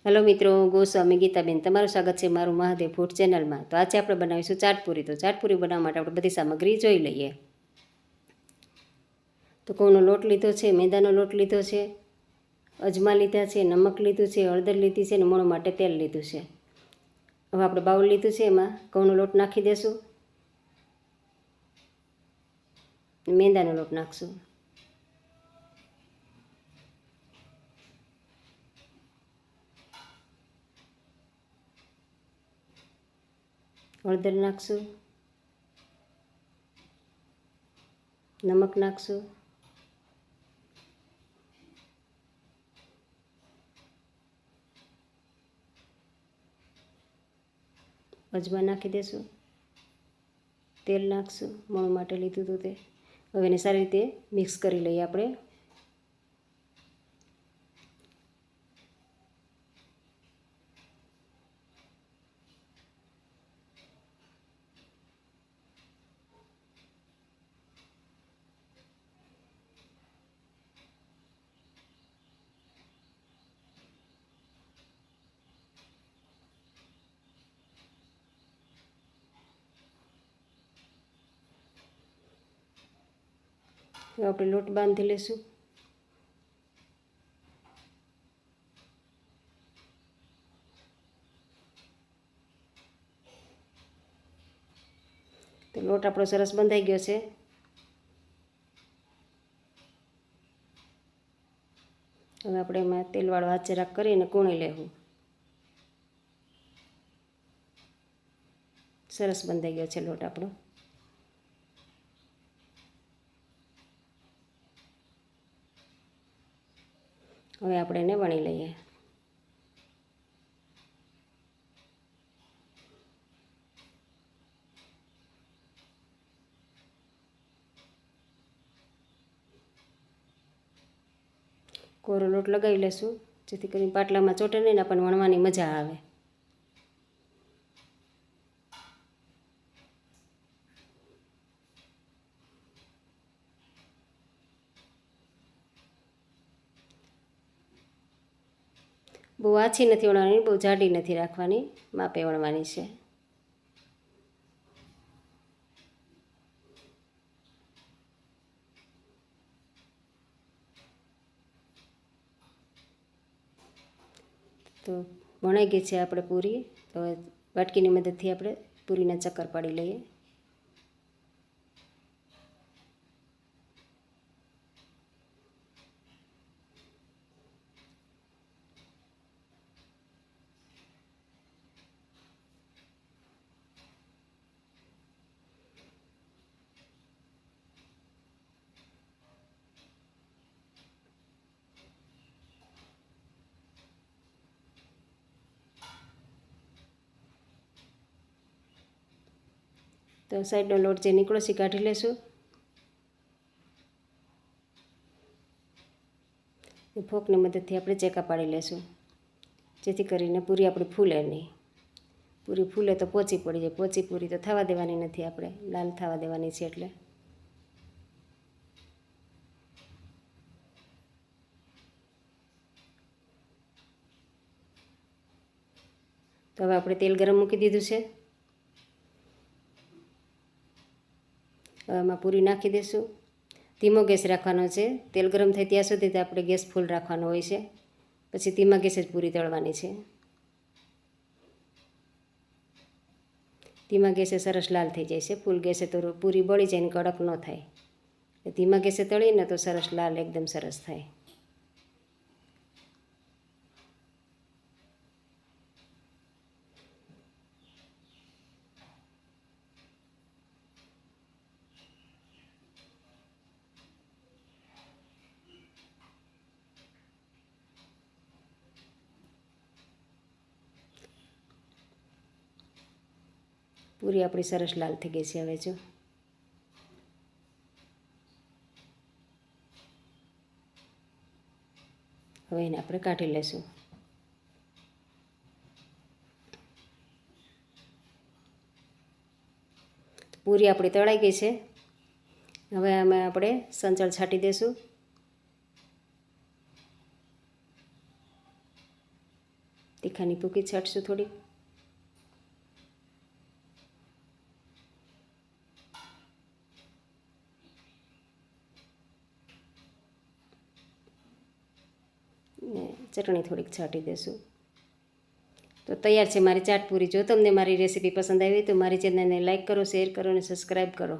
Hello मित्रों, गोस्वामी गीताबेन तमारुं स्वागत है मारू महादेव फूड चेनल में। तो आज આપણે બનાવીશું ચાટપુરી। तो ચાટપુરી બનાવવા માટે આપણે બધી સામગ્રી જોઈ લઈએ। તો ઘઉંનો લોટ લીધો છે, મેદાનો લોટ લીધો છે, અજમા લીધા છે, નમક લીધું છે, હળદર લીધી છે અને મોણ માટે તેલ લીધું છે। હવે આપણે બાઉલ લીધું છે, એમાં ઘઉંનો લોટ નાખી દેશું, મેદાનો લોટ નાખશું, हळदर नाखशु, नमक नाखशु, अजमा नाखी देशु, तेल नाखशु, मोण माटे लीधुं हतुं ते। हवे एने सारी रीते मिक्स करी लईए आपणे। આપણે લોટ બાંધી લેશું। તો લોટ આપણો સરસ બંધાઈ ગયો છે। હવે આપણે એમાં તેલવાળો હાથ જરાક કરીને કૂણી લેવું। સરસ બંધાઈ ગયો છે લોટ આપણો। હવે આપણે એને વણી લઈએ। કોરો લોટ લગાવી લેશું, જેથી કરીને પાટલામાં ચોટે નહીં ને આપણને વણવાની મજા આવે। બહુ આછી નથી વણવાની, બહુ જાડી નથી રાખવાની, માપે વણવાની છે। તો વણાઈ ગઈ છે આપણે પૂરી। તો વાટકીની મદદથી આપણે પૂરીના ચક્કર પાડી લઈએ। तो साइडનો લોટ જે નીકળો છે કાઢી લેશું। ફોકની મદદથી આપણે ચેકા પાડી લેશું, જેથી કરીને પૂરી આપણી ફૂલે નહીં। પૂરી ફૂલે તો પોચી પડી જાય, પોચી પૂરી તો થવા દેવાની નથી, આપણે લાલ થવા દેવાની છે એટલે। તો હવે આપણે તેલ ગરમ મૂકી દીધું છે। હવે એમાં પૂરી નાખી દઈશું। ધીમો ગેસ રાખવાનો છે। તેલ ગરમ થાય ત્યાં સુધી આપણે ગેસ ફૂલ રાખવાનો હોય છે, પછી ધીમા ગેસે જ પૂરી તળવાની છે। ધીમા ગેસે સરસ લાલ થઈ જાય છે, ફૂલ ગેસે તો પૂરી બળી જાય ને કડક ન થાય। ધીમા ગેસે તળીને તો સરસ લાલ એકદમ સરસ થાય। પૂરી આપણી સરસ લાલ થઈ ગઈ છે। હવે જો હવે એને આપણે કાઢી લેશું। પૂરી આપણી તળાઈ ગઈ છે। હવે આમાં આપણે સંચળ છાંટી દઈશું। તીખાની ભૂકી છાંટશું થોડીક. ને ચટણી થોડીક છાંટી દેશું. તો તૈયાર છે મારી ચાટ પૂરી. જો તમને મારી રેસીપી પસંદ આવી તો મારી ચેનલને લાઇક કરો, શેર કરો અને સબસ્ક્રાઈબ કરો.